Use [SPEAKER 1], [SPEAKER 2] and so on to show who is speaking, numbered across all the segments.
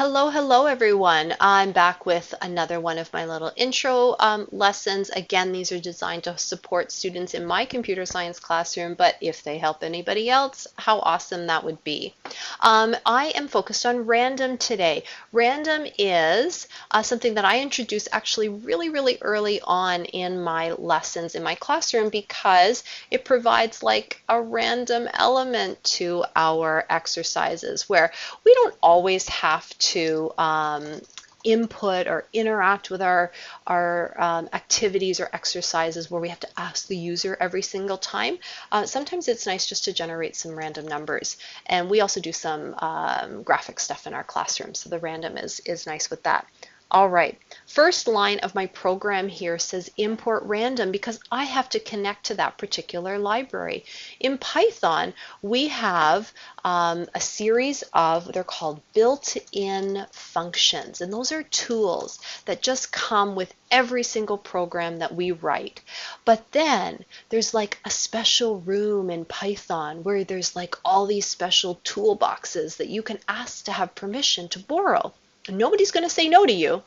[SPEAKER 1] Hello everyone. I'm back with another one of my little intro lessons. Again, these are designed to support students in my computer science classroom, but if they help anybody else, how awesome that would be. I am focused on random today. Random is something that I introduced actually really early on in my lessons in my classroom because it provides like a random element to our exercises where we don't always have to input or interact with our activities or exercises where we have to ask the user every single time. Sometimes it's nice just to generate some random numbers. And we also do some graphic stuff in our classroom, so the random is nice with that. All right, first line of my program here says import random because I have to connect to that particular library. In Python, we have a series of, they're called built-in functions, and those are tools that just come with every single program that we write. But then there's like a special room in Python where there's like all these special toolboxes that you can ask to have permission to borrow. Nobody's going to say no to you.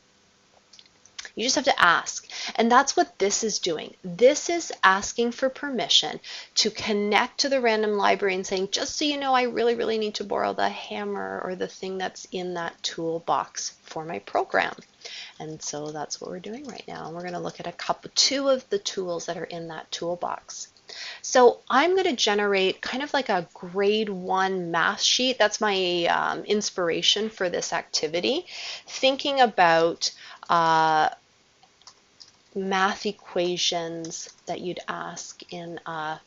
[SPEAKER 1] You just have to ask. And that's what this is doing. This is asking for permission to connect to the random library and saying, just so you know, I really need to borrow the hammer or the thing that's in that toolbox for my program. And so that's what we're doing right now. And we're going to look at two of the tools that are in that toolbox. So I'm going to generate kind of like a grade 1 math sheet. That's my inspiration for this activity. Thinking about math equations that you'd ask in a,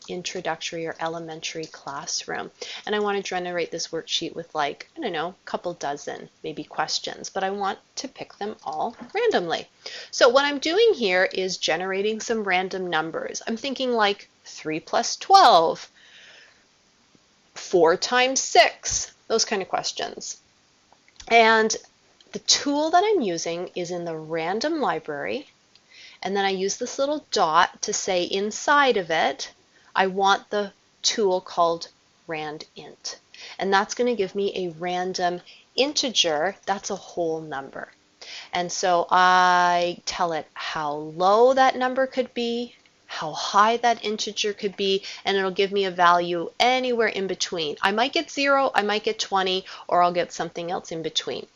[SPEAKER 1] introductory or elementary classroom. And I want to generate this worksheet with like, I don't know, a couple dozen maybe questions, but I want to pick them all randomly. So what I'm doing here is generating some random numbers. I'm thinking like 3 plus 12, 4 times 6, those kind of questions. And the tool that I'm using is in the random library, and then I use this little dot to say inside of it, I want the tool called randint. And that's going to give me a random integer, that's a whole number. And so I tell it how low that number could be, how high that integer could be, and it'll give me a value anywhere in between. I might get 0, I might get 20, or I'll get something else in between.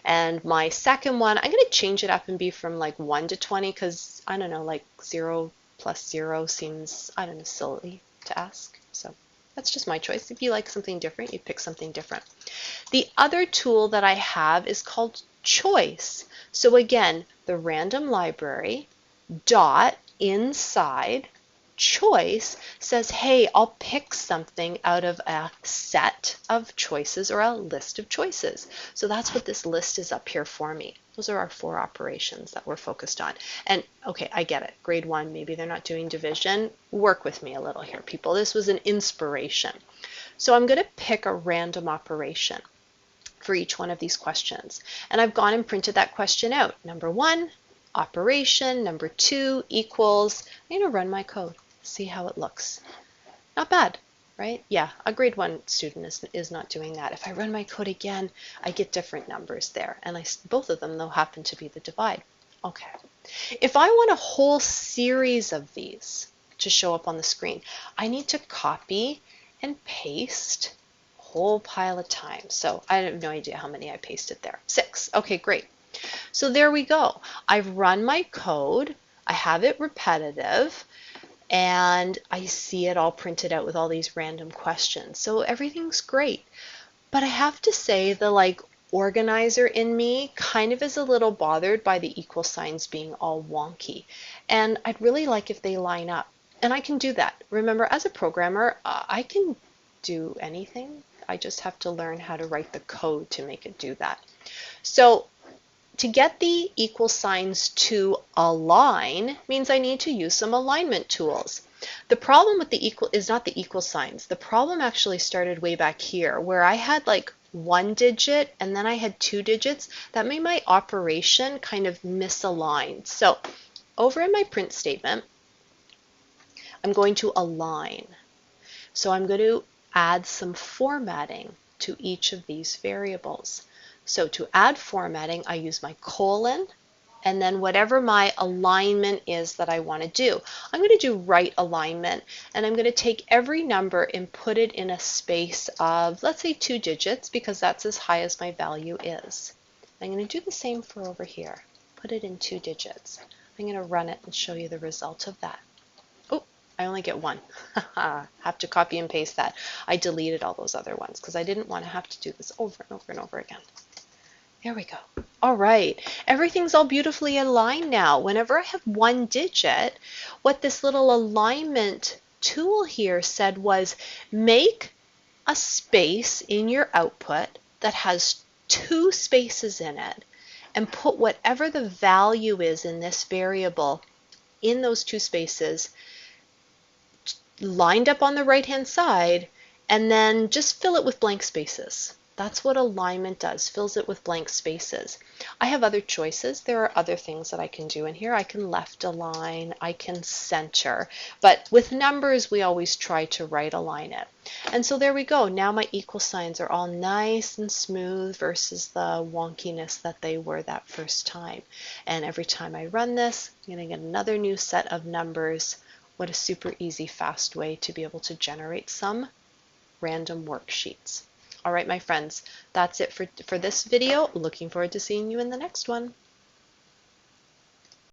[SPEAKER 1] And my second one, I'm going to change it up and be from like 1 to 20 because, I don't know, like 0 plus 0 seems, I don't know, silly to ask. So that's just my choice. If you like something different, you pick something different. The other tool that I have is called choice. So again, the random library dot inside choice says, hey, I'll pick something out of a set of choices or a list of choices. So that's what this list is up here for me. Those are our 4 operations that we're focused on. And okay, I get it. Grade 1, maybe they're not doing division. Work with me a little here, people. This was an inspiration. So I'm going to pick a random operation for each one of these questions. And I've gone and printed that question out. Number 1, operation. Number 2, equals. I'm going to run my code. See how it looks. Not bad, right? Yeah, a grade 1 student is not doing that. If I run my code again, I get different numbers there. And both of them, though, happen to be the divide. Okay. If I want a whole series of these to show up on the screen, I need to copy and paste a whole pile of times. So I have no idea how many I pasted there. 6. Okay, great. So there we go. I've run my code. I have it repetitive. And I see it all printed out with all these random questions. So everything's great. But I have to say the like organizer in me kind of is a little bothered by the equal signs being all wonky. And I'd really like if they line up. And I can do that. Remember, as a programmer, I can do anything. I just have to learn how to write the code to make it do that. So to get the equal signs to align means I need to use some alignment tools. The problem with the equal is not the equal signs. The problem actually started way back here where I had like 1 digit and then I had 2 digits. That made my operation kind of misaligned. So over in my print statement, I'm going to align. So I'm going to add some formatting to each of these variables. So to add formatting, I use my colon, and then whatever my alignment is that I want to do. I'm going to do right alignment, and I'm going to take every number and put it in a space of, let's say, 2 digits, because that's as high as my value is. I'm going to do the same for over here. Put it in 2 digits. I'm going to run it and show you the result of that. Oh, I only get 1. Have to copy and paste that. I deleted all those other ones because I didn't want to have to do this over and over and over again. There we go. All right, everything's all beautifully aligned now. Whenever I have 1 digit, what this little alignment tool here said was make a space in your output that has 2 spaces in it and put whatever the value is in this variable in those 2 spaces lined up on the right hand side, and then just fill it with blank spaces. That's what alignment does, fills it with blank spaces. I have other choices. There are other things that I can do in here. I can left align, I can center, but with numbers we always try to right align it. And so there we go. Now my equal signs are all nice and smooth versus the wonkiness that they were that first time. And every time I run this, I'm going to get another new set of numbers. What a super easy, fast way to be able to generate some random worksheets. All right, my friends, that's it for this video. Looking forward to seeing you in the next one.